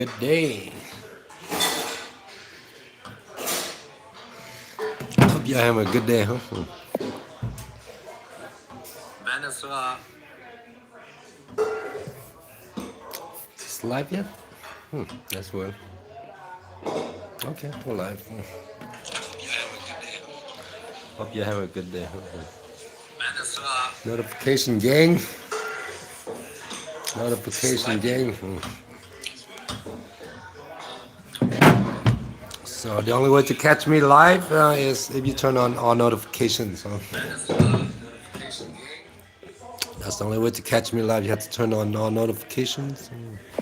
Good day. Hope you're having a good day, huh? Venezuela. It's live yet? That's well. Okay, we're live. Hope you're having a good day. Venezuela. Notification gang. Notification gang. So the only way to catch me live is if you turn on all notifications. That's the only way to catch me live. You have to turn on all notifications.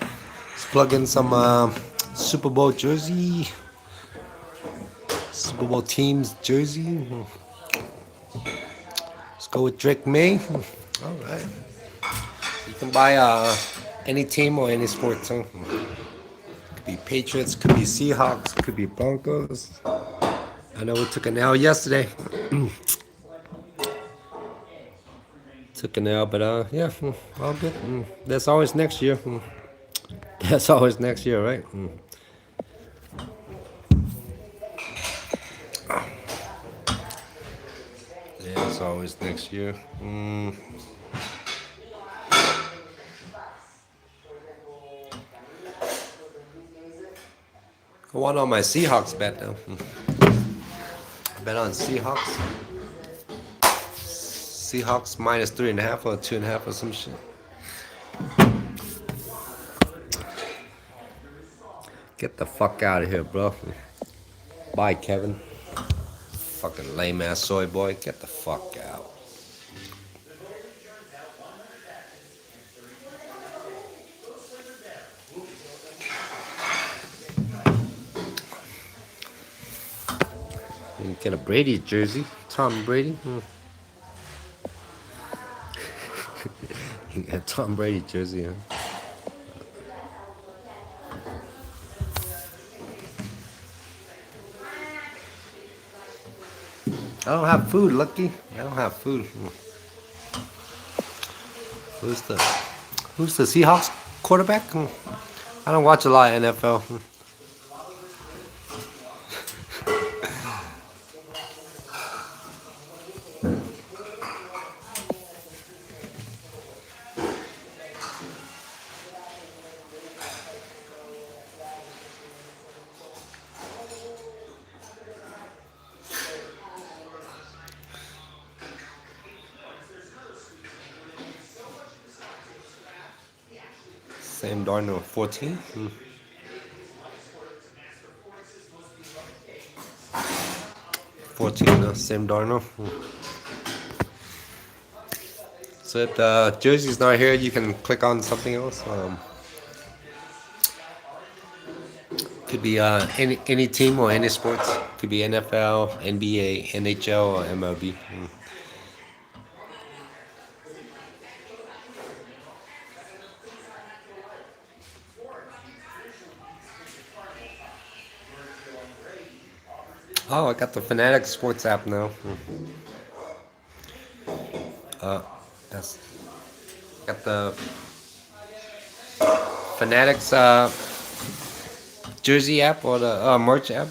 Let's plug in some Super Bowl jersey. Super Bowl team's jersey. Let's go with Drake May. All right. You can buy any team or any sport. Huh? Could be Patriots, could be Seahawks, could be Broncos. I know we took an L yesterday. Took an L, but yeah, all good. That's always next year. That's always next year, right? Yeah, it's always next year. I won on my Seahawks bet though. I bet on Seahawks. Seahawks minus 3.5 or 2.5 or some shit. Get the fuck out of here, bro. Bye, Kevin. Fucking lame ass soy boy. Get the fuck out. You can get a Brady jersey. Tom Brady. You got a Tom Brady jersey, huh? I don't have food, Lucky. I don't have food. Who's the Who's the Seahawks quarterback? I don't watch a lot of NFL. Sam Darnold, 14. 14, Sam Darnold. So if the jersey's not here, you can click on something else. Could be any team or any sports. Could be NFL, NBA, NHL, or MLB. Oh, I got the Fanatic Sports app now. That's got the Fanatics jersey app or the merch app.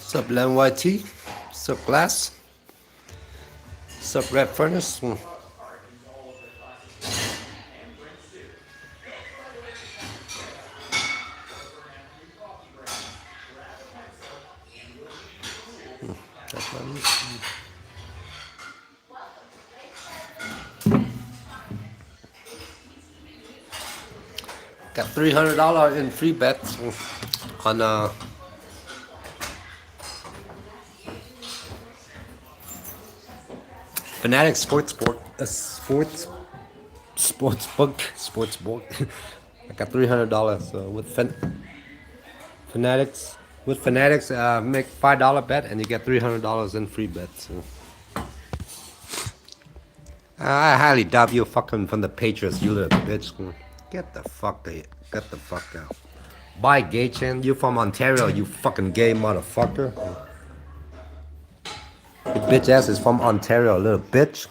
What's up, Len YT? What's up, Glass? What's up, Red Furnace? That's my music. Got $300 in free bets on Fanatic Sportsbook. Sportsbook. I got $300 with Fanatics. With Fanatics, make $5 bet and you get $300 in free bets. So. I highly doubt you fucking from the Patriots, you little bitch. Get the fuck out. Buy gay chin, you from Ontario, you fucking gay motherfucker. Your bitch ass is from Ontario, little bitch.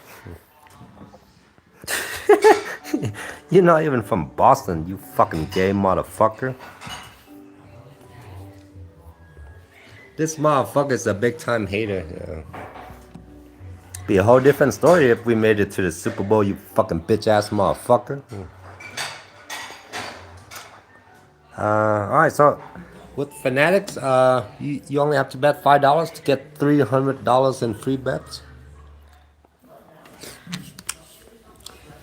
You're not even from Boston, you fucking gay motherfucker. This motherfucker's a big time hater. Yeah. Be a whole different story if we made it to the Super Bowl, you fucking bitch ass motherfucker. Alright, so with Fanatics, you only have to bet $5 to get $300 in free bets.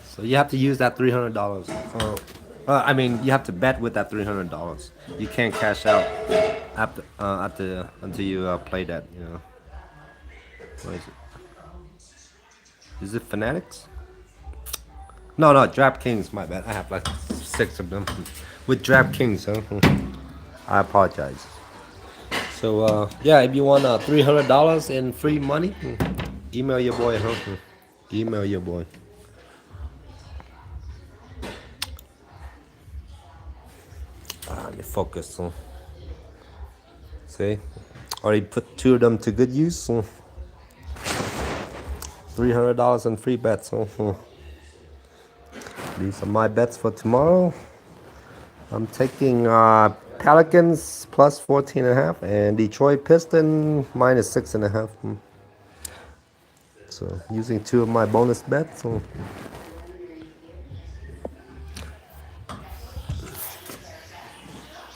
So you have to use that $300. I mean, you have to bet with that $300. You can't cash out until you play that. You know. What is it? Is it Fanatics? No, DraftKings. My bad. I have like 6 of them. With DraftKings, I apologize. So yeah, if you want $300 in free money, email your boy. Email your boy. Let me focus. See, already put 2 of them to good use. $300 in free bets. These are my bets for tomorrow. I'm taking Pelicans plus 14.5 and Detroit Pistons minus 6.5. So using 2 of my bonus bets.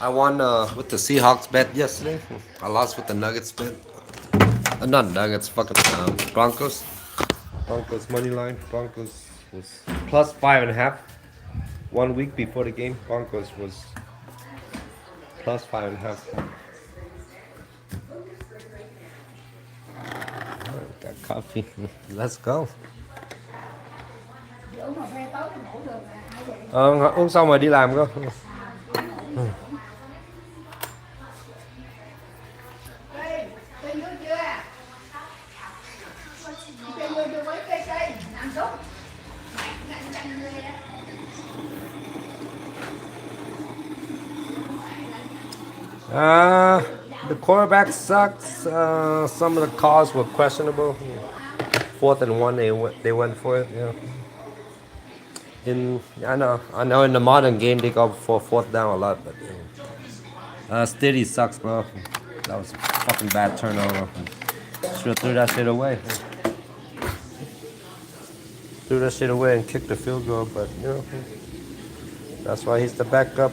I won with the Seahawks bet yesterday. I lost with the Nuggets bet. Not Nuggets, fucking Broncos. Broncos money line. Broncos was plus 5.5. 1 week before the game, Broncos was plus 5.5. Got coffee. Let's go. Uống xong rồi đi làm cơ. The quarterback sucks. Some of the calls were questionable. 4th and 1, they went for it. Yeah. I know. In the modern game they go for 4th down a lot, but Steady sucks, bro. That was a fucking bad turnover. Should have threw that shit away. Threw that shit away and kicked the field goal, but you know, that's why he's the backup.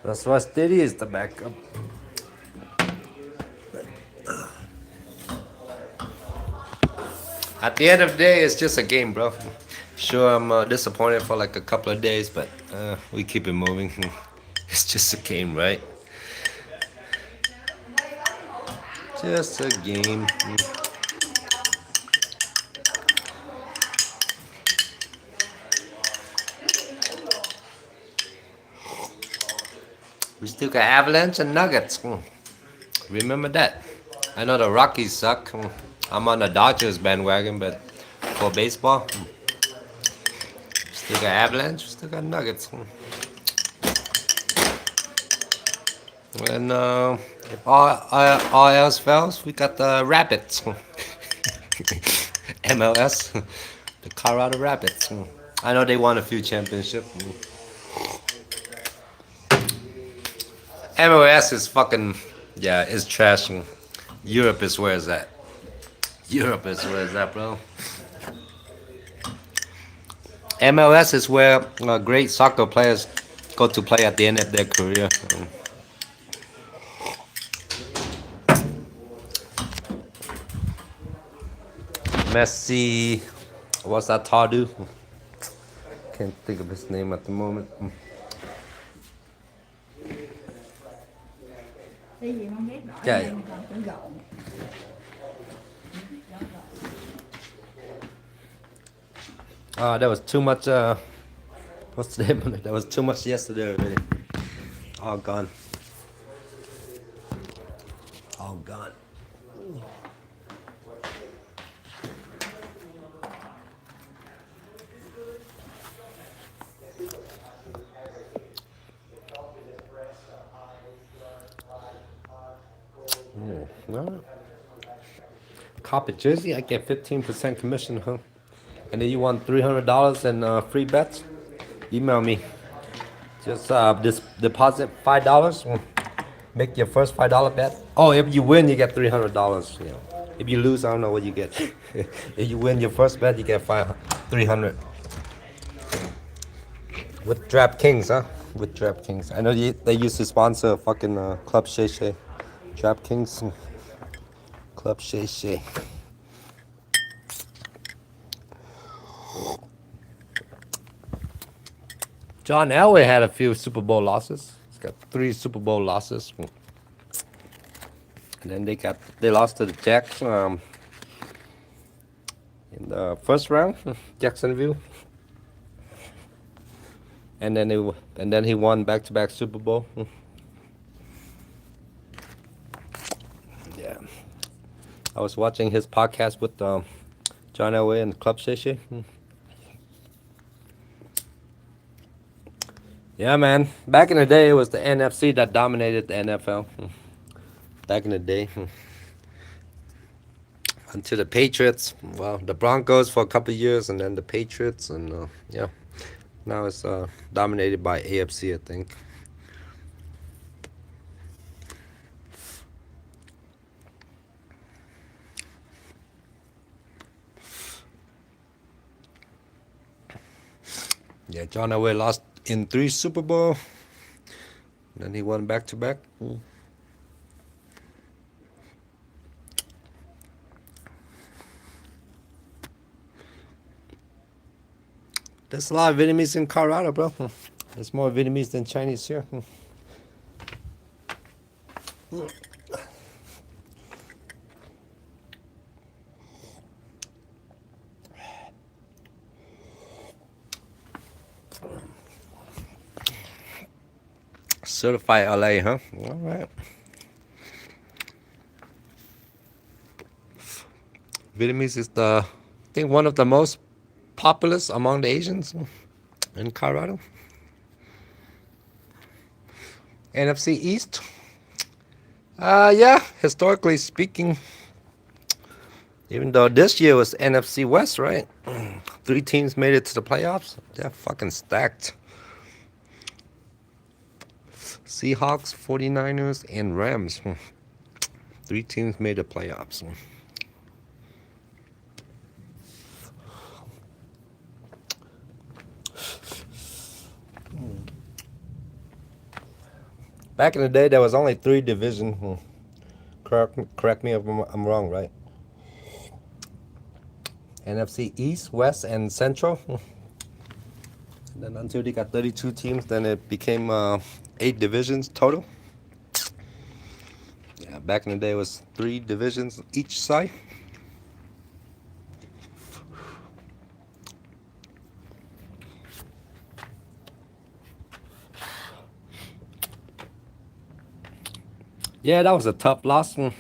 That's why Steady is the backup. At the end of the day, it's just a game, bro. Sure, I'm disappointed for like a couple of days, but we keep it moving. It's just a game, right? Just a game. We still got Avalanche and Nuggets. Remember that. I know the Rockies suck. I'm on the Dodgers bandwagon, but for baseball, still got Avalanche, still got Nuggets. And if all else fails, we got the Rapids. MLS, the Colorado Rapids. I know they won a few championships. MLS is fucking, yeah, it's trash. Europe is where it's at. Europe is where it's at, bro. MLS is where great soccer players go to play at the end of their career. Messi, what's that tall dude? Can't think of his name at the moment. Yeah. There was too much. What's the name of it? There was too much yesterday already. All gone. All gone. Well, copy jersey, I get 15% commission, huh? And then you want $300 in free bets? Email me. Just deposit $5. Make your first $5 bet. Oh, if you win, you get $300. You know, if you lose, I don't know what you get. If you win your first bet, you get 300. With DraftKings, huh? With DraftKings. I know they used to sponsor fucking Club Shay Shay. DraftKings, Club Shay Shay. John Elway had a few Super Bowl losses. He's got 3 Super Bowl losses. And then they lost to the Jacks in the first round, Jacksonville. And then he won back-to-back Super Bowl. Yeah, I was watching his podcast with John Elway and Club Shay Shay. Yeah, man. Back in the day, it was the NFC that dominated the NFL. Back in the day. Until the Patriots. Well, the Broncos for a couple of years, and then the Patriots, and yeah. Now it's dominated by AFC, I think. Yeah, John Elway lost in 3 Super Bowl. Then he won back-to-back. There's a lot of Vietnamese in Colorado, bro. There's more Vietnamese than Chinese here. Certified LA, huh? All right. Vietnamese is I think one of the most populous among the Asians in Colorado. NFC East. Yeah, historically speaking, even though this year was NFC West, right? 3 teams made it to the playoffs. They're fucking stacked. Seahawks, 49ers, and Rams. 3 teams made the playoffs. Back in the day, there was only 3 divisions. Correct me if I'm wrong, right? NFC East, West, and Central. And then until they got 32 teams, then it became 8 divisions total. Yeah, back in the day, it was 3 divisions each side. Yeah, that was a tough loss. I'm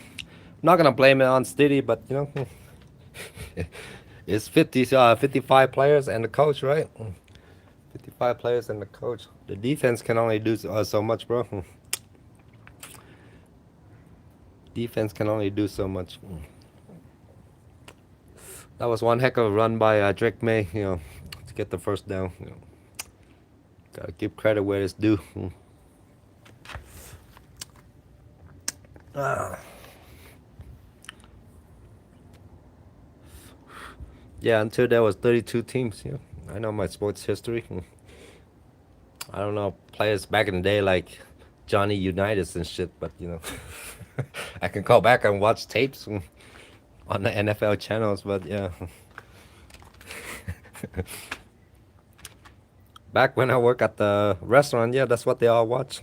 not gonna blame it on Stiddy, but you know, it's 55 players and the coach, right? 55 players and the coach. The defense can only do so much, bro. Defense can only do so much. That was one heck of a run by Drake May, you know, to get the first down. You know. Gotta give credit where it's due. Yeah, until there was 32 teams. You know, I know my sports history. I don't know players back in the day like Johnny Unitas and shit, but you know, I can go back and watch tapes on the NFL channels. But yeah, back when I work at the restaurant, yeah, that's what they all watch.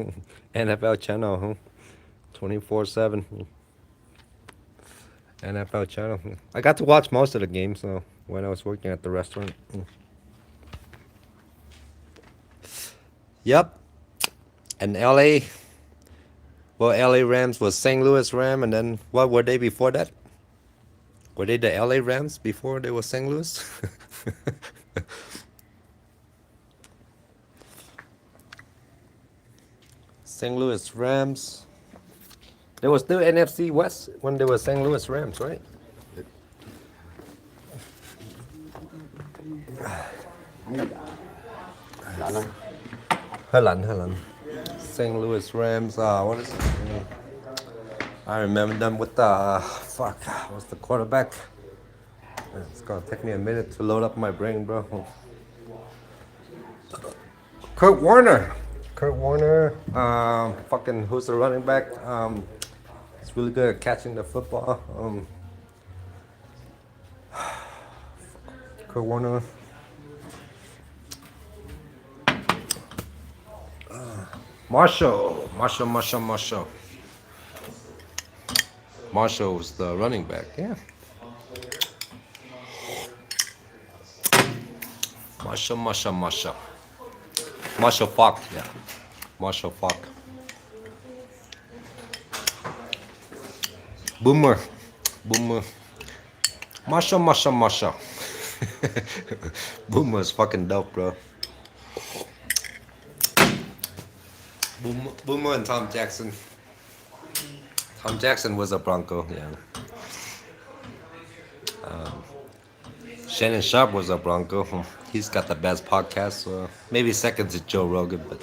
NFL channel, huh? 24/7. NFL channel. I got to watch most of the games when I was working at the restaurant. Yep. And LA, well, LA Rams was St. Louis Ram, and then what were they before that? Were they the LA Rams before they were St. Louis? St. Louis Rams. They were still NFC West when they were St. Louis Rams, right? Helen. St. Louis Rams. What is it? I remember them with the fuck. What's the quarterback? It's gonna take me a minute to load up my brain, bro. Kurt Warner. Kurt Warner. Fucking who's the running back? He's really good at catching the football. Kurt Warner. Marshall. Marshall was the running back. Yeah. Marshall. Marshall Falk. Yeah. Marshall Falk. Boomer. Marshall. Boomer's fucking dope, bro. Boomer and Tom Jackson. Tom Jackson was a Bronco, yeah. Shannon Sharp was a Bronco. He's got the best podcast. So maybe second to Joe Rogan, but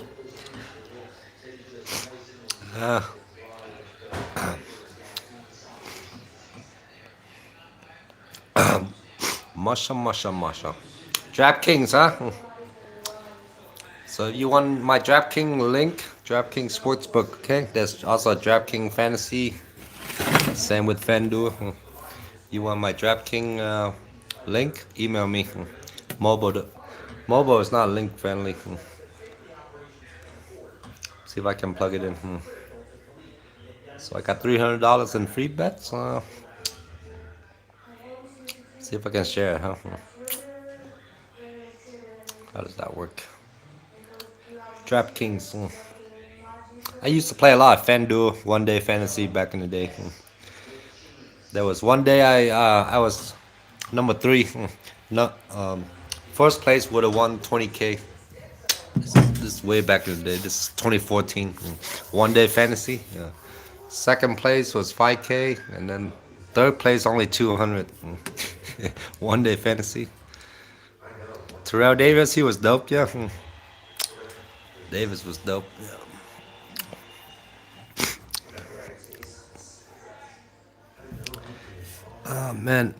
Masha. DraftKings, huh? So you want my DraftKings link? DraftKings Sportsbook, okay? There's also a DraftKings Fantasy. Same with FanDuel. You want my DraftKings link? Email me. Mobile is not link friendly. See if I can plug it in. So I got $300 in free bets. See if I can share it, huh? How does that work? DraftKings. I used to play a lot of FanDuel, One Day Fantasy back in the day. There was one day I was number 3. No, first place would have won 20K. This is way back in the day. This is 2014. One Day Fantasy. Yeah. Second place was 5K, and then third place only 200. One Day Fantasy. Terrell Davis, he was dope, yeah. Davis was dope. Yeah. Oh man,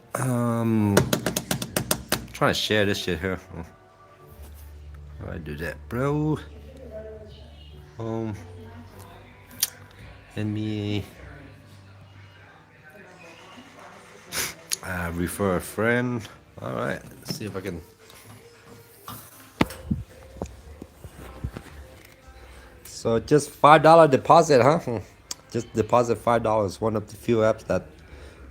trying to share this shit here. How do I do that, bro? Let me refer a friend. All right, let's see if I can. So just $5 deposit, huh? Just deposit $5. One of the few apps that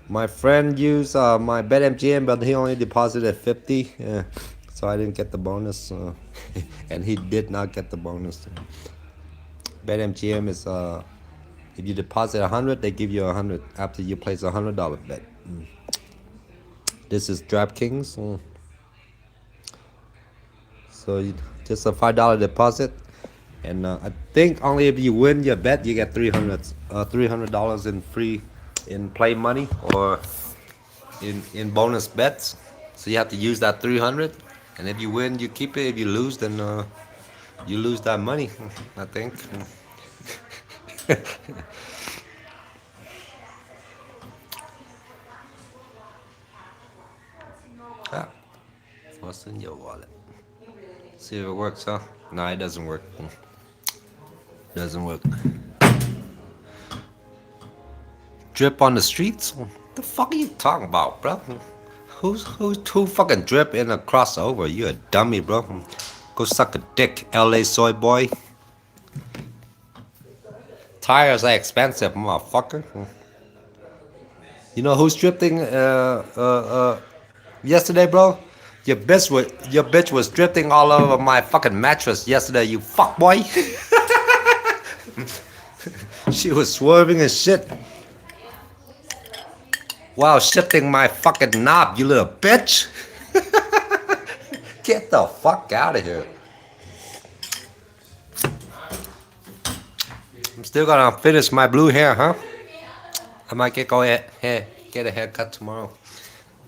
my friend used my BetMGM, but he only deposited 50. Yeah. So I didn't get the bonus, and he did not get the bonus. BetMGM is if you deposit 100, they give you 100 after you place $100 bet. This is DraftKings. So just a $5 deposit. And I think only if you win your bet, you get $300 in free in play money or in bonus bets. So you have to use that 300, and if you win, you keep it. If you lose, then you lose that money. I think. Ah, what's in your wallet? See if it works, huh? No, it doesn't work. Doesn't work. Drip on the streets? What the fuck are you talking about, bro? Who fucking drip in a crossover? You a dummy, bro. Go suck a dick, LA soy boy. Tires are expensive, motherfucker. You know who's drifting yesterday, bro? Your bitch was drifting all over my fucking mattress yesterday. You fuck boy. She was swerving and shit while shifting my fucking knob. You little bitch. Get the fuck out of here. I'm still gonna finish my blue hair, huh? I might get a haircut tomorrow.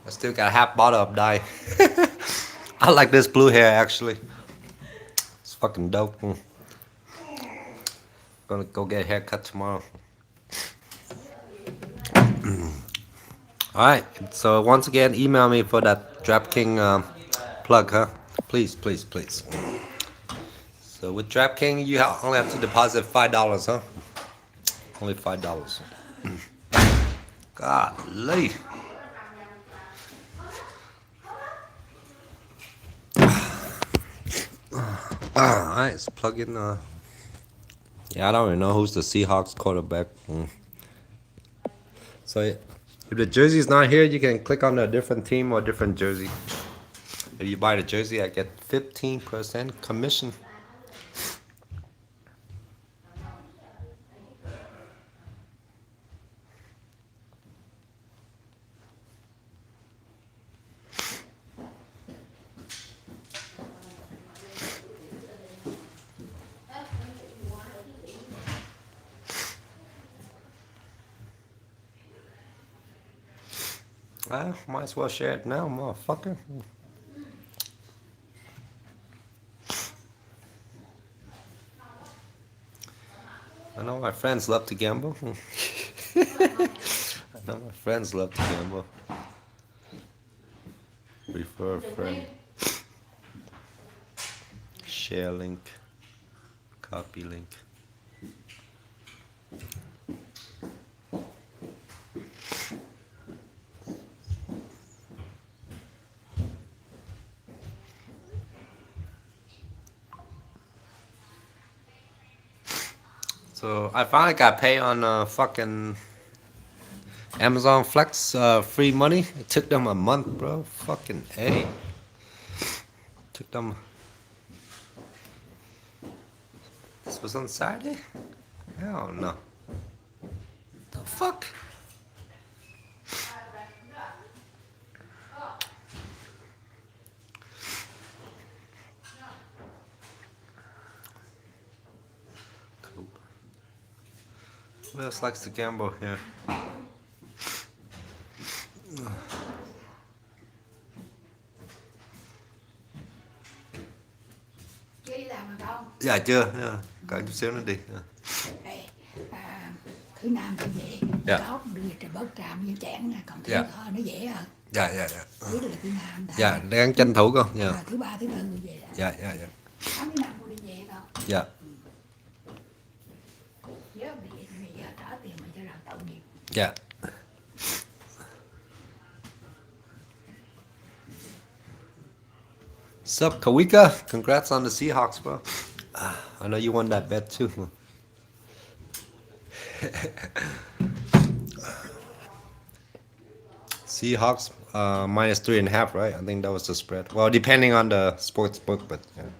I still got half bottle of dye. I like this blue hair actually. It's fucking dope. Gonna go get a haircut tomorrow. All right. So once again, email me for that DraftKings plug, huh? Please, please, please. So with DraftKings, you only have to deposit $5, huh? Only $5. Golly. Alright, let's plug in. Yeah, I don't even know who's the Seahawks quarterback. So if the jersey's not here, you can click on a different team or different jersey. If you buy the jersey, I get 15% commission. Might as well share it now, motherfucker. I know my friends love to gamble. I know my friends love to gamble. Refer a friend. Share link. Copy link. So I finally got paid on fucking Amazon Flex free money. It took them a month, bro. Fucking A. Took them. This was on Saturday? Hell no. The fuck? Cool. Who else likes to gamble here? Chưa đi làm mà không? Dạ chưa, còn chút xíu nữa đi. Đây, thứ năm thì dễ, Dạ. tốt đưa cho bớt tràm như chén nè, còn thứ Dạ. nó dễ hơn. Dạ. Biết là thứ năm. Dạ, đang tranh thủ con. Dạ. Thứ ba, thứ tư về đó. Dạ. 85 cô đi về đâu. Dạ. Nhớ bị giờ trả tiền mình cho làm tội nghiệp. Yeah. Sup, Kawika? Congrats on the Seahawks, bro. I know you won that bet too. Seahawks minus 3.5, right? I think that was the spread. Well, depending on the sports book, but yeah.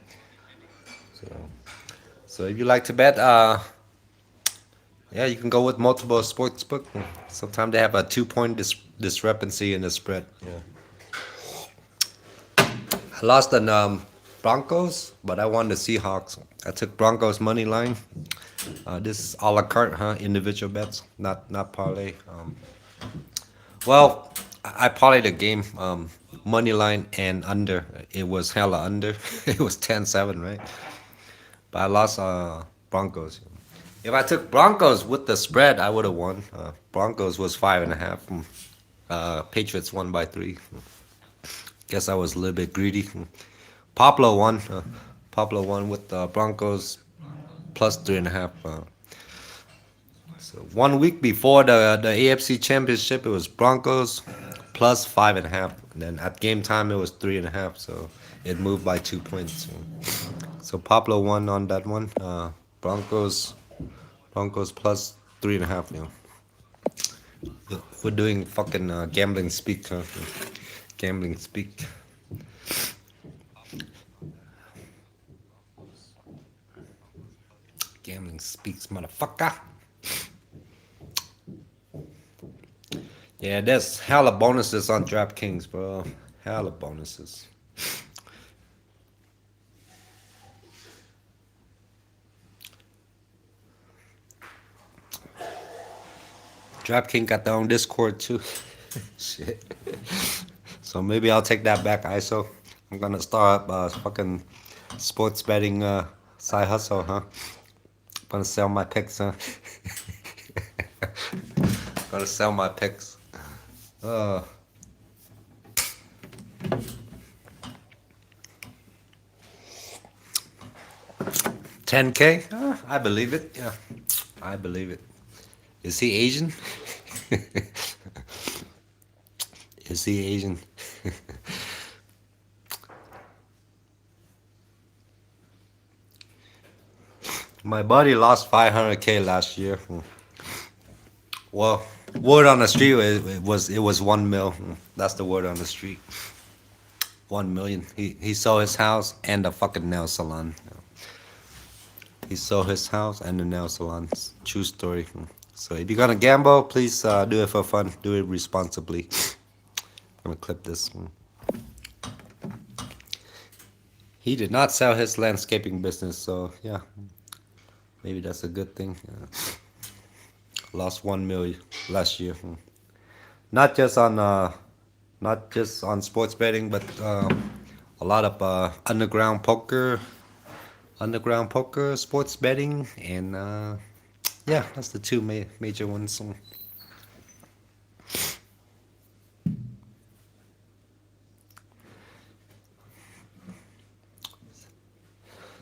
So if you like to bet, yeah, you can go with multiple sports book. Sometimes they have a 2-point discrepancy in the spread. Yeah. I lost on Broncos, but I won the Seahawks. I took Broncos money line. This is a la carte, huh? Individual bets, not parlay. Well, I parlayed the game, money line and under. It was hella under. It was 10-7, right? But I lost Broncos. If I took Broncos with the spread, I would have won. Broncos was 5.5. Patriots won by 3. Guess I was a little bit greedy. Pablo won. Pablo won with the Broncos plus 3.5. So 1 week before the AFC Championship, it was Broncos plus 5.5. And then at game time, it was 3.5. So it moved by 2 points. So Pablo won on that one. Broncos plus 3.5. You know, we're doing fucking gambling speak. Gambling speak. Gambling speaks, motherfucker. Yeah, there's hella bonuses on DraftKings, bro. Hella bonuses. DraftKings got their own Discord too. Shit. So maybe I'll take that back, ISO. I'm gonna start up fucking sports betting side hustle, huh? Gonna sell my picks, huh? Gonna sell my picks. 10K? I believe it. Yeah, I believe it. Is he Asian? Is he Asian? My buddy lost 500K last year. Well, word on the street it was 1 mil. That's the word on the street. 1 million. He sold his house and the fucking nail salon. He sold his house and the nail salon. True story. So if you're gonna gamble, please do it for fun. Do it responsibly. I'm gonna clip this. He did not sell his landscaping business, so yeah, maybe that's a good thing. Lost 1 million last year. Not just on sports betting, but a lot of underground poker, sports betting, and yeah, that's the two major ones.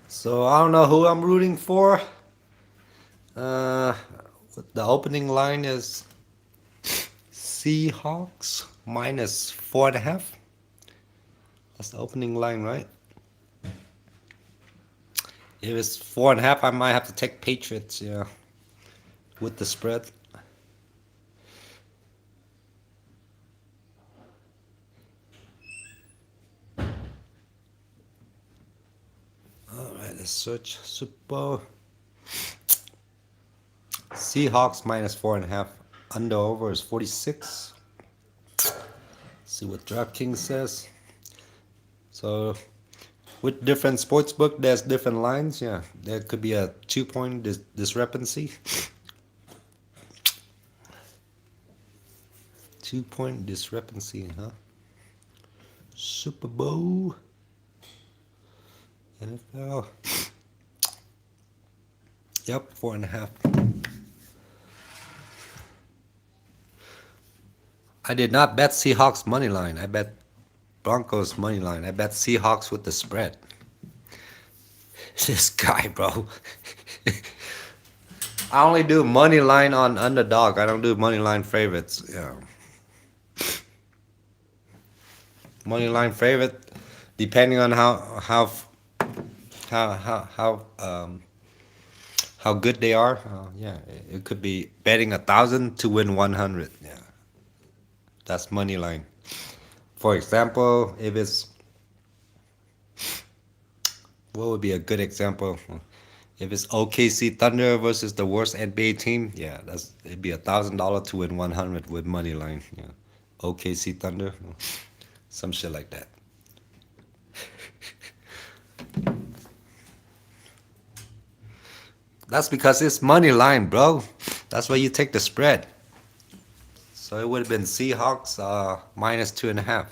So I don't know who I'm rooting for. The opening line is Seahawks minus 4.5. That's the opening line, right? If it's 4.5, I might have to take Patriots, yeah, with the spread. All right, let's search Super Bowl. Seahawks minus 4.5. Under over is 46. See what DraftKings says. So with different sportsbook, there's different lines. Yeah, there could be a 2-point discrepancy. 2-point discrepancy, huh? Super Bowl. NFL. Yep, 4.5. I did not bet Seahawks money line. I bet Broncos money line. I bet Seahawks with the spread. This guy, bro. I only do money line on underdog. I don't do money line favorites. Yeah. Money line favorite, depending on how good they are. Yeah, it could be betting 1,000 to win 100. Yeah. That's money line. For example, if it's, what would be a good example? If it's OKC Thunder versus the worst NBA team, yeah, it'd be $1,000 to win 100 with money line. Yeah, OKC Thunder, some shit like that. That's because it's money line, bro. That's why you take the spread. So it would have been Seahawks minus 2.5.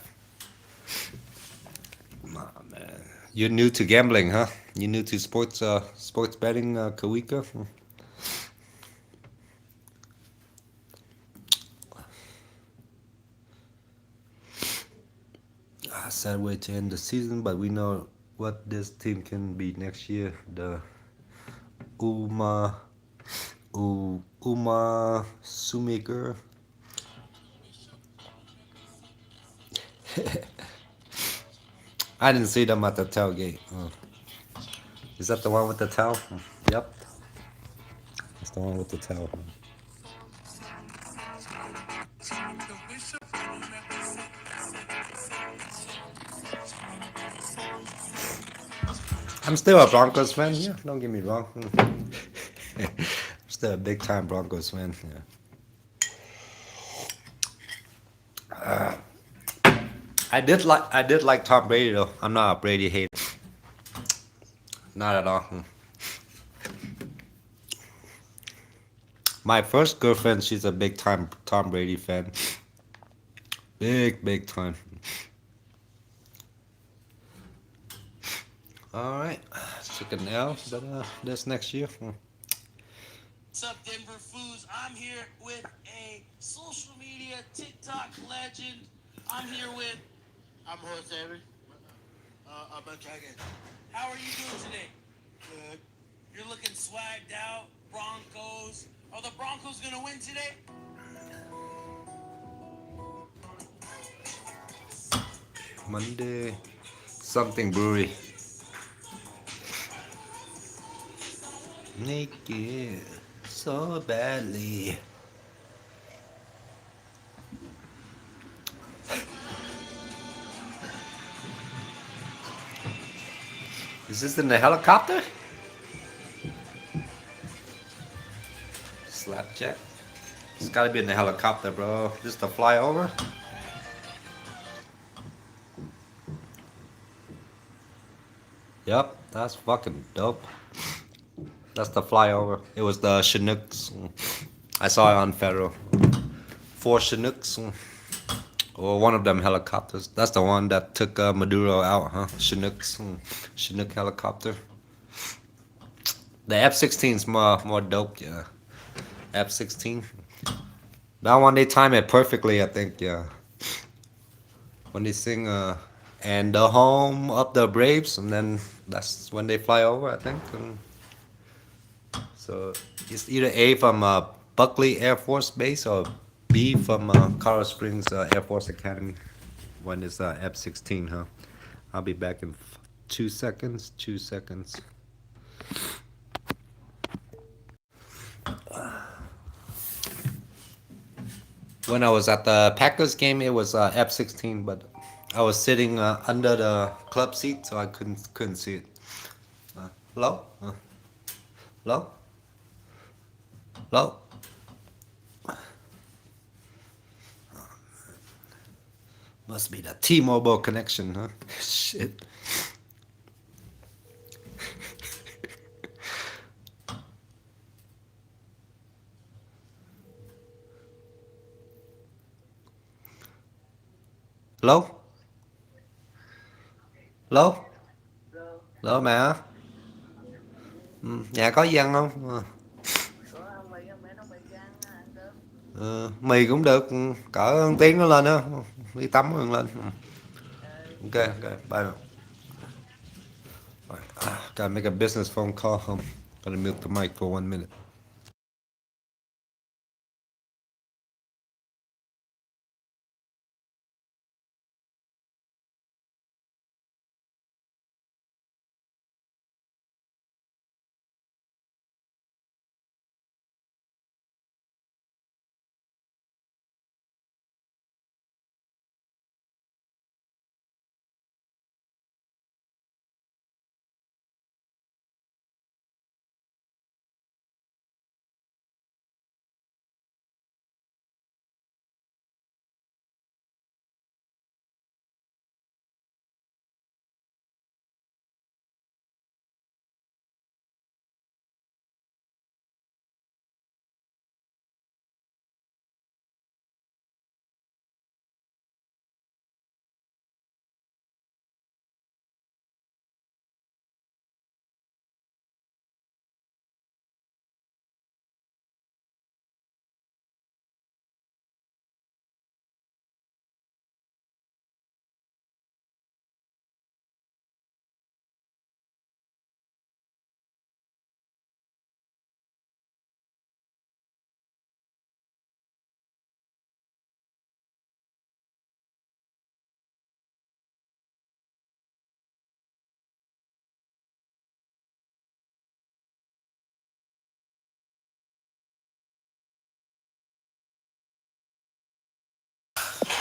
Nah, man. You're new to gambling, huh? You're new to sports betting, Kawika? Sad way to end the season, but we know what this team can be next year. The Uma Sumaker. I didn't see them at the tailgate. Is that the one with the towel? Yep. That's the one with the towel. I'm still a Broncos fan. Yeah, don't get me wrong. Still a big time Broncos fan. Yeah. I did like Tom Brady though. I'm not a Brady hater. Not at all. My first girlfriend, she's a big time Tom Brady fan. Big time. All right, took an L, but this next year. What's up, Denver Foods? I'm here with a social media TikTok legend. I'm here with. I'm Jose. I'm a dragon. How are you doing today? Good. You're looking swagged out. Broncos. Are the Broncos gonna win today? Monday, something brewery. Naked so badly. Is this in the helicopter? Slapjack. It's gotta be in the helicopter, bro. This the flyover? Yep, that's fucking dope. That's the flyover. It was the Chinooks. I saw it on Federal. 4 Chinooks. Or one of them helicopters. That's the one that took Maduro out, huh? Chinooks. Chinook helicopter. The F-16's more dope, yeah. F-16. That one, they time it perfectly, I think, yeah. When they sing and the home of the Braves, and then that's when they fly over, I think. So it's either A from Buckley Air Force Base or B from Colorado Springs Air Force Academy when it's F-16, huh? I'll be back in 2 seconds. 2 seconds. When I was at the Packers game, it was F-16, but I was sitting under the club seat, so I couldn't see it. Hello? Hello? Hello? Must be the T-Mobile connection, huh? Shit. Hello? Hello? Hello mẹ. Nhà có gì ăn không? Mì cũng được, cỡ 1 tiếng nó lên á, đi tắm rồi lên. Ok, bye. Gotta make a business phone call. Gotta mute the mic for 1 minute.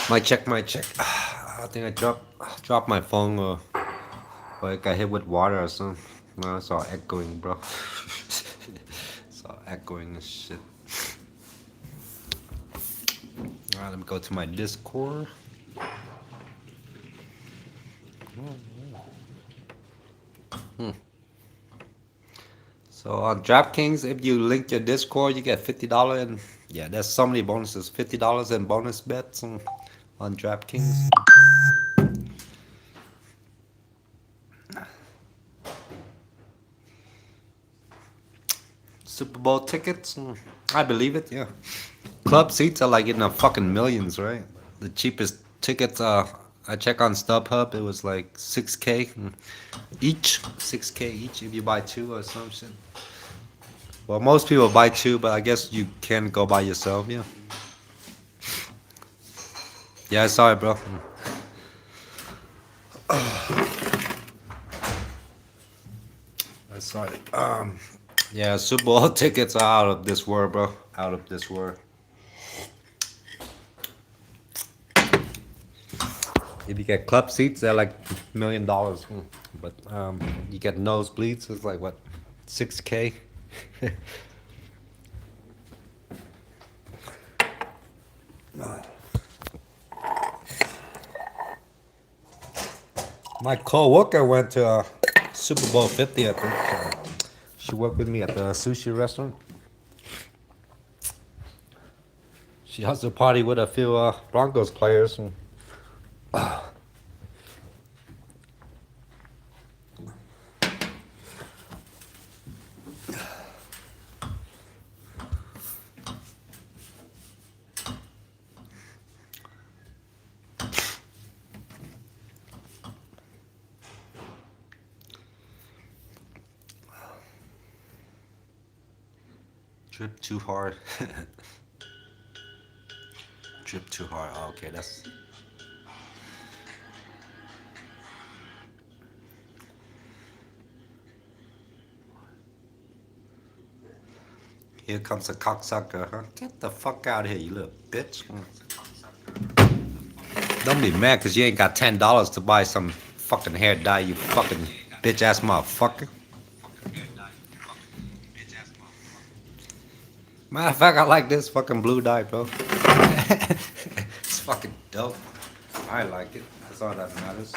Mic check, mic check. I think I dropped my phone or it got hit with water or something. No, it's all echoing, bro. It's Echoing and shit. Alright, let me go to my Discord. So on DraftKings, if you link your Discord, you get $50 and yeah, there's so many bonuses. $50 in bonus bets on DraftKings. Super Bowl tickets, I believe it. Yeah, club seats are like in the fucking millions, right? The cheapest tickets, I check on StubHub, it was like 6K each. 6K each if you buy two or some shit. Well, most people buy two, but I guess you can go by yourself. Yeah. Yeah, I saw it, bro. I saw it. Yeah, Super Bowl tickets are out of this world, bro. Out of this world. If you get club seats, they're like $1 million. But you get nosebleeds, it's like what, 6K? My co-worker went to Super Bowl 50, I think. She worked with me at the sushi restaurant. She also party with a few Broncos players. Trip too hard. Trip too hard. Oh, okay, that's. Here comes a cocksucker, huh? Get the fuck out of here, you little bitch. Don't be mad because you ain't got $10 to buy some fucking hair dye, you fucking bitch ass motherfucker. Matter of fact, I like this fucking blue dye, bro. It's fucking dope. I like it. That's all that matters.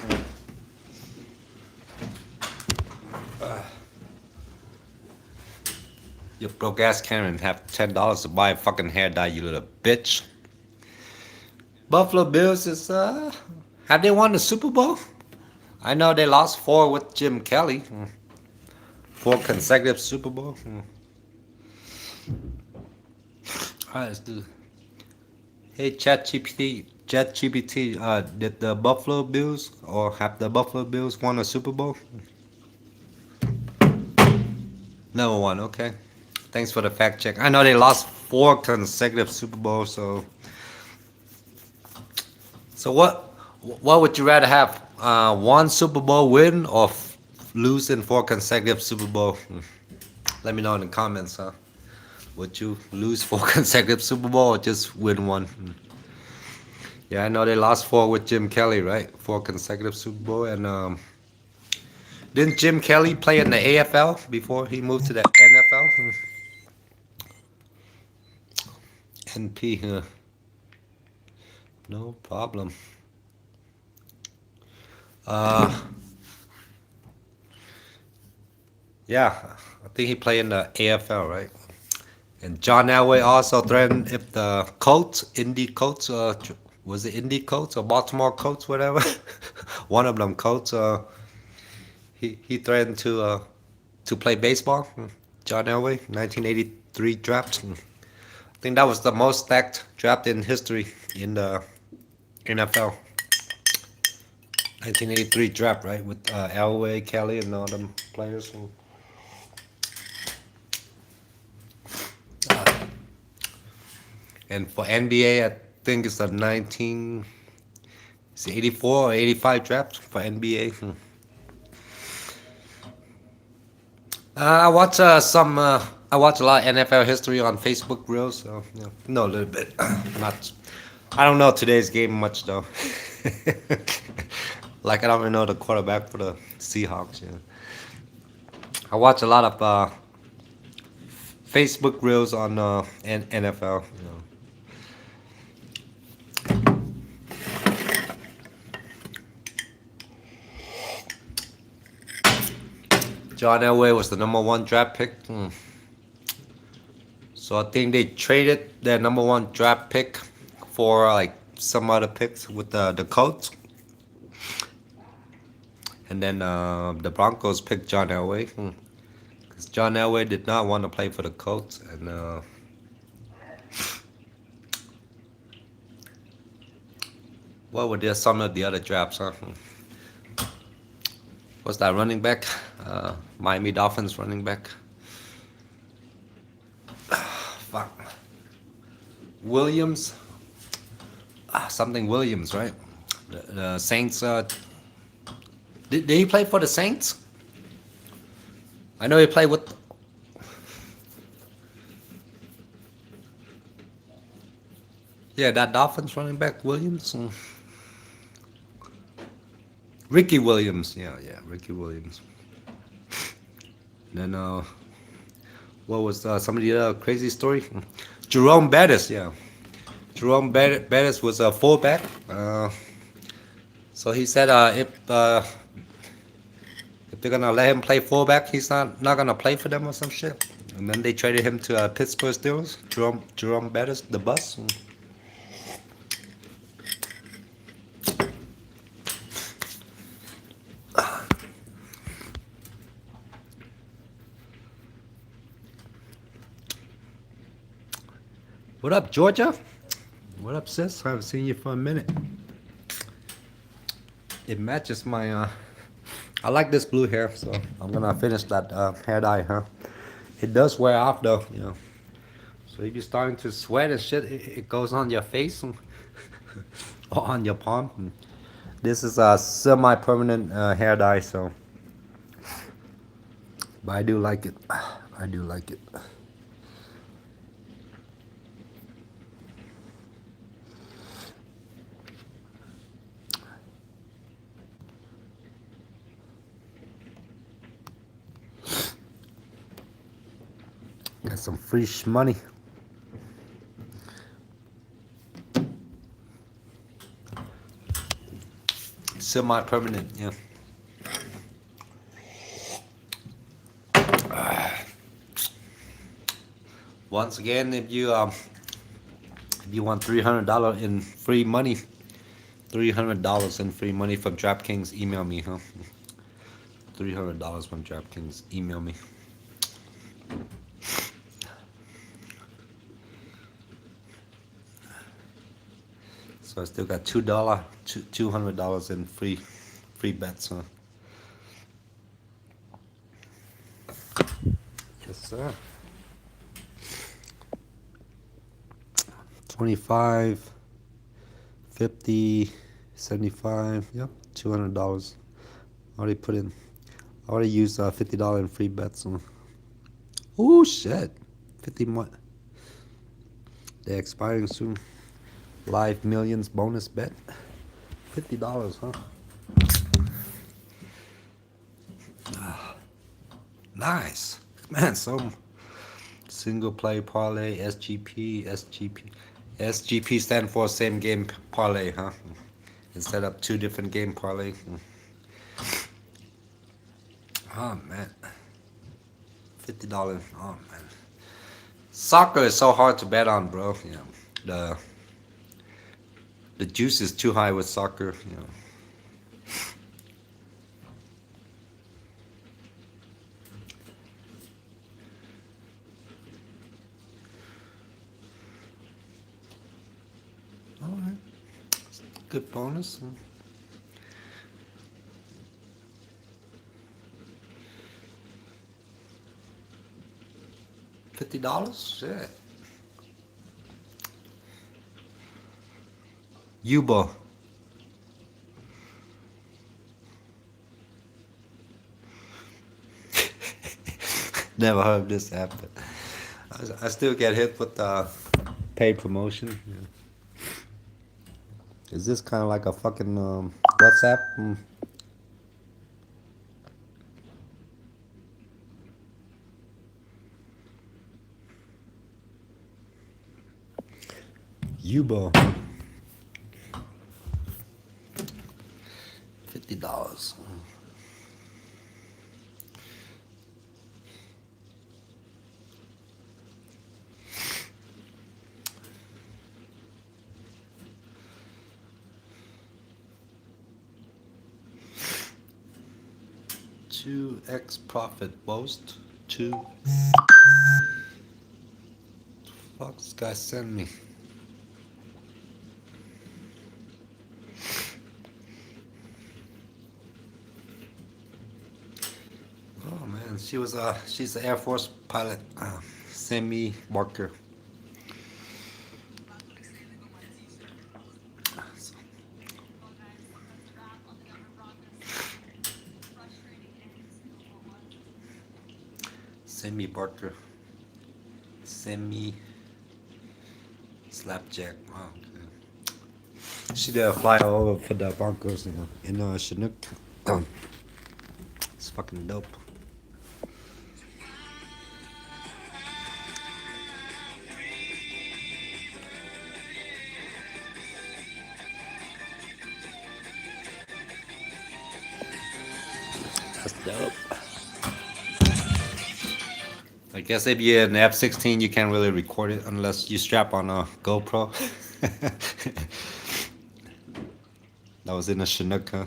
You broke ass can't even have $10 to buy a fucking hair dye, you little bitch. Buffalo Bills is have they won the Super Bowl? I know they lost 4 with Jim Kelly. 4 consecutive Super Bowl. Alright, let's do. Hey ChatGPT, did the Buffalo Bills or have the Buffalo Bills won a Super Bowl? Never won. Okay. Thanks for the fact check. I know they lost 4 consecutive Super Bowls. So what would you rather have? One Super Bowl win or lose in 4 consecutive Super Bowl? Let me know in the comments, huh? Would you lose 4 consecutive Super Bowl or just win 1? Yeah, I know they lost 4 with Jim Kelly, right? 4 consecutive Super Bowl. And didn't Jim Kelly play in the AFL before he moved to the NFL? NP, no problem. Yeah, I think he played in the AFL, right? And John Elway also threatened if the Colts, Indy Colts, was it Indy Colts or Baltimore Colts, whatever? One of them Colts, he threatened to play baseball. John Elway, 1983 draft. I think that was the most stacked draft in history in the NFL. 1983 draft, right? With Elway, Kelly, and all them players. And for NBA, I think it's the 84 or 85 draft for NBA. I watch I watch a lot of NFL history on Facebook Reels, so know a little bit. Not, I don't know today's game much though. Like I don't even know the quarterback for the Seahawks. Yeah. I watch a lot of Facebook Reels on NFL. John Elway was the #1 draft pick. So I think they traded their #1 draft pick for like some other picks with the Colts. And then the Broncos picked John Elway. Because John Elway did not want to play for the Colts. And what were there some of the other drafts, huh? What's that running back? Miami Dolphins running back. Fuck. Williams. Something Williams, right? The Saints. Did he play for the Saints? I know he played with. Yeah, that Dolphins running back Williams. Ricky Williams. Yeah, Ricky Williams. And then what was some of the crazy story? Jerome Bettis. Yeah, Jerome Bettis was a fullback. So he said if they're gonna let him play fullback, he's not gonna play for them or some shit. And then they traded him to Pittsburgh Steelers. Jerome Bettis, the bus. What up, Georgia? What up, sis? I haven't seen you for a minute. It matches my I like this blue hair, so I'm gonna finish that hair dye, huh? It does wear off though, So if you're starting to sweat and shit, it goes on your face or on your palm. This is a semi-permanent hair dye, so. But I do like it. I do like it. Got some free money. Semi-permanent, yeah. Once again, if you want $300 in free money, $300 in free money from DraftKings, email me, huh? $300 from DraftKings, email me. So I still got $200 in free bets, huh? Yes, sir. 25, 50, 75. Yep, $200. Already put in. I already used $50 in free bets. Oh shit, 50 more. They're expiring soon. Live millions bonus bet. $50, huh? Nice. Man, some single play parlay, SGP. SGP stand for same game parlay, huh? Instead of 2 different game parlay. Oh man. $50. Oh man. Soccer is so hard to bet on, bro. The juice is too high with soccer, All right. Good bonus. $50? Shit. Yuba. Never heard of this app, but I still get hit with paid promotion. Is this kind of like a fucking WhatsApp? Yuba. $50. Two X profit boast. Two. Fuck, this guy sent me. Oh man, she's an Air Force pilot. Sammy Barker. Sammy Barker. Sammy Slapjack. Oh, okay. She did a fly all over for the Broncos in Chinook. It's fucking dope. That's dope. I guess if you're an F-16, you can't really record it unless you strap on a GoPro. That was in a Chinook, huh?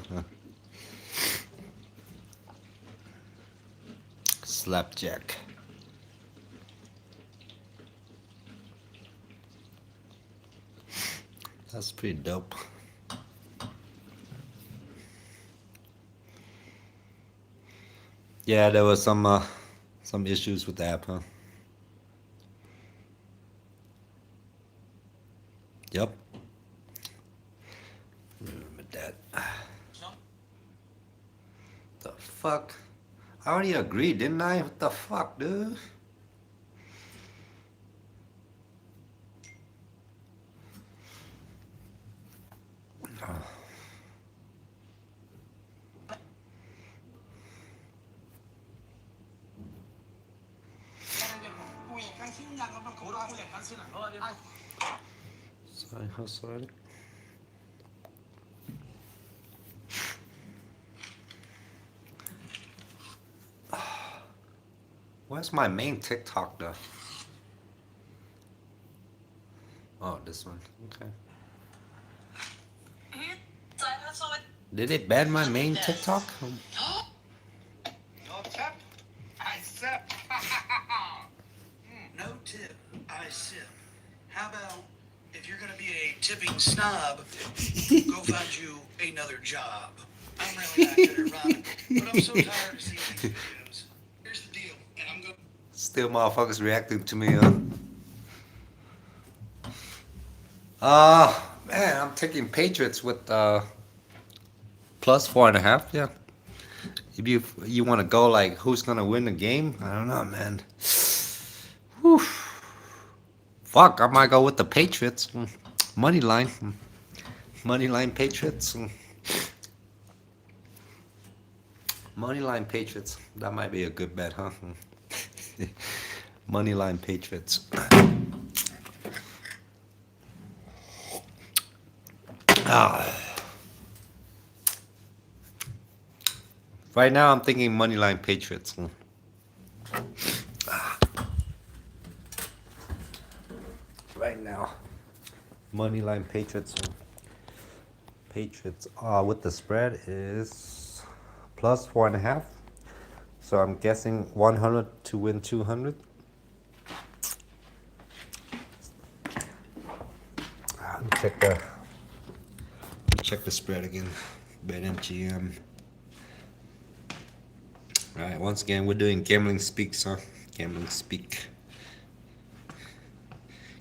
Slapjack. That's pretty dope. Yeah, there was some issues with the app, huh? Yep. Remember that. The fuck? I already agreed, didn't I? What the fuck, dude? Sorry. Where's my main TikTok though? Oh, this one. Okay. Did it ban my main TikTok? No tip, I sip. No tip, I sip. How about if you're gonna be a tipping snob, go find you another job. I'm really not good at rhyming, but I'm so tired of seeing these videos. Here's the deal, and I'm gonna. Still motherfuckers reacting to me, man, I'm taking Patriots with plus 4.5. Yeah. If you want to go like who's gonna win the game, I don't know, man. Whew. Fuck, I might go with the Patriots. Money line. Money line Patriots. Money line Patriots. That might be a good bet, huh? Money line Patriots. Right now, I'm thinking moneyline Patriots. Right now, moneyline Patriots. Patriots with the spread is plus 4.5. So I'm guessing 100 to win 200. Let me check the spread again. BetMGM. Alright, once again, we're doing gambling speaks, huh? Gambling speak.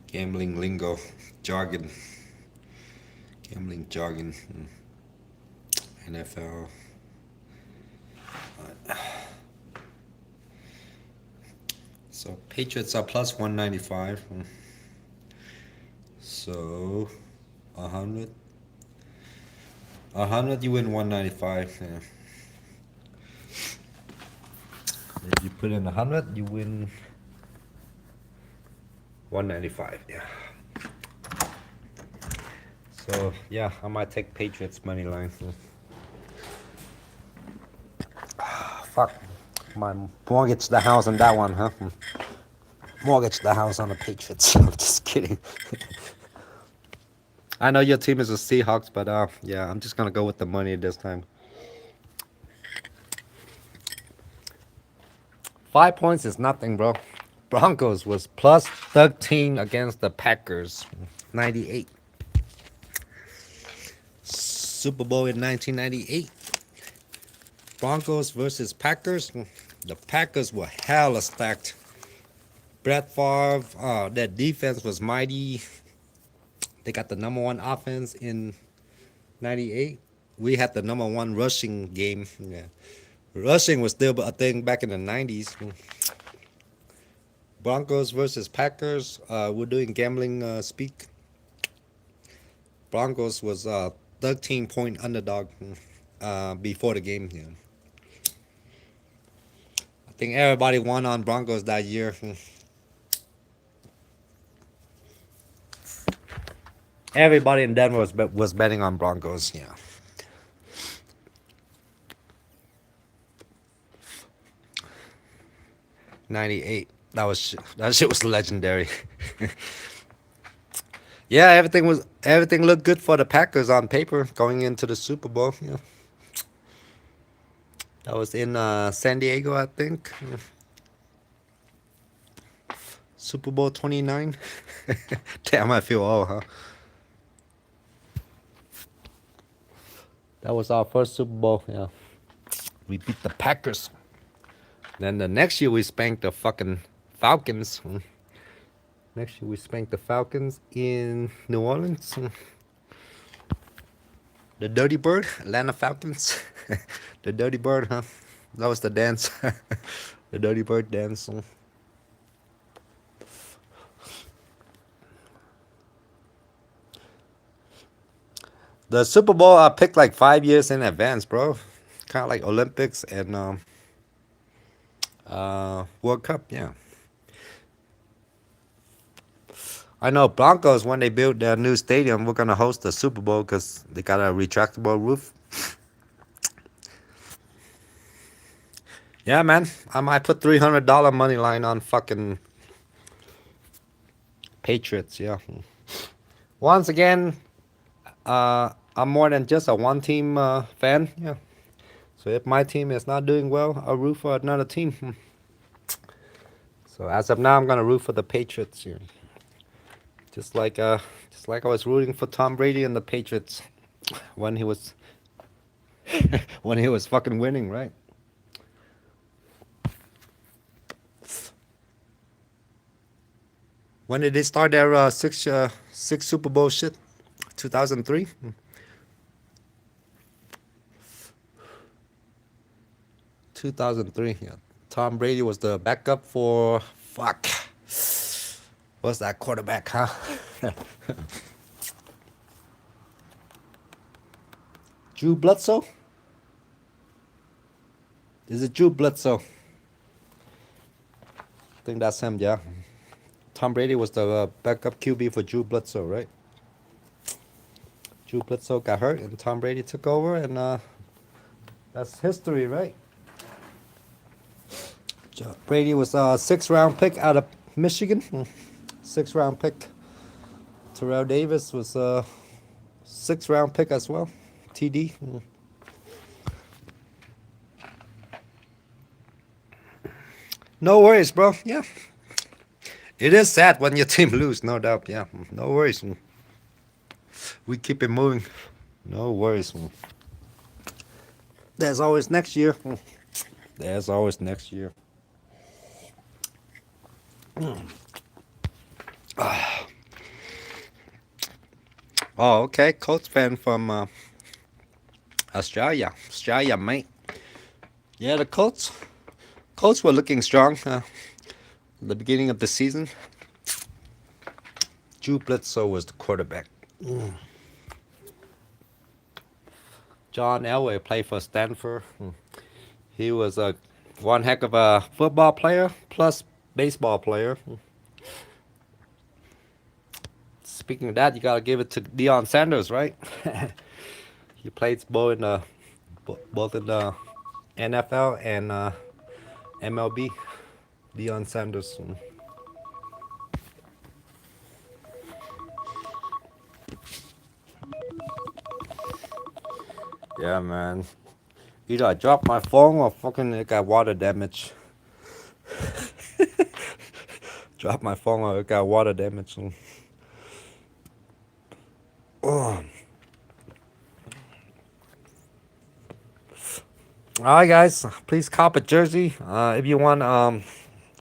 Gambling lingo. Jargon. Gambling jargon. NFL. So, Patriots are plus 195. So, 100. 100, you win 195. Yeah. If you put in 100, you win 195. Yeah. So yeah, I might take Patriots money line. Fuck. My mortgage the house on that one, huh? Mortgage the house on the Patriots. I'm just kidding. I know your team is the Seahawks, but yeah, I'm just gonna go with the money this time. 5 points is nothing, bro. Broncos was plus 13 against the Packers, 98. Super Bowl in 1998. Broncos versus Packers. The Packers were hella stacked. Brett Favre, their defense was mighty. They got the number one offense in 98. We had the number one rushing game. Yeah. Rushing was still a thing back in the 90s. Broncos versus Packers. We're doing gambling speak. Broncos was 13-point underdog before the game. Yeah. I think everybody won on Broncos that year. Everybody in Denver was betting on Broncos. Yeah. 98. That shit was legendary. Yeah, everything looked good for the Packers on paper going into the Super Bowl. Yeah. That was in San Diego, I think. Super Bowl 29. Damn, I feel old, huh? That was our first Super Bowl. Yeah. We beat the Packers. Then the next year we spanked the fucking Falcons. Next year we spanked the Falcons in New Orleans. The Dirty Bird, Atlanta Falcons. The Dirty Bird, huh? That was the dance. The Dirty Bird dance. The Super Bowl I picked like 5 years in advance, bro. Kind of like Olympics and World Cup, yeah. I know Broncos, when they build their new stadium, we're gonna host the Super Bowl because they got a retractable roof. Yeah, man, I might put $300 money line on fucking Patriots. Yeah. Once again, I'm more than just a one-team fan. Yeah. So if my team is not doing well, I'll root for another team. So as of now, I'm gonna root for the Patriots here. Just like I was rooting for Tom Brady and the Patriots when he was when he was fucking winning, right? When did they start their six Super Bowl shit? 2003. 2003. Yeah. Tom Brady was the backup for fuck. What's that quarterback, huh? Drew Bledsoe? Is it Drew Bledsoe? I think that's him, yeah. Tom Brady was the backup QB for Drew Bledsoe, right? Drew Bledsoe got hurt and Tom Brady took over, and that's history, right? Brady was a 6th-round pick out of Michigan. 6th-round pick. Terrell Davis was a 6th-round pick as well. TD. No worries, bro. Yeah. It is sad when your team lose, no doubt. Yeah. No worries. We keep it moving. No worries. There's always next year. There's always next year. Oh, okay. Colts fan from Australia. Australia, mate. Yeah, the Colts were looking strong at the beginning of the season. Drew Bledsoe was the quarterback. John Elway played for Stanford. He was one heck of a football player plus baseball player. Speaking of that, you gotta give it to Deion Sanders, right? He played both in the NFL and MLB. Deion Sanders. Yeah, man. Either I dropped my phone or fucking it got water damage. Dropped my phone or it got water damage. Oh. All right, guys. Please cop a jersey. If you want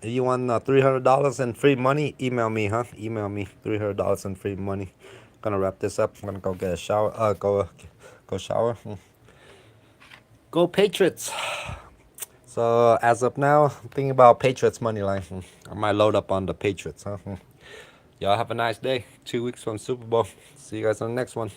$300 in free money, email me, huh? Email me $300 in free money. Gonna wrap this up. I'm gonna go get a shower. Go shower. Go Patriots. So as of now, I'm thinking about Patriots money line. I might load up on the Patriots, huh? Y'all have a nice day. 2 weeks from Super Bowl. See you guys on the next one.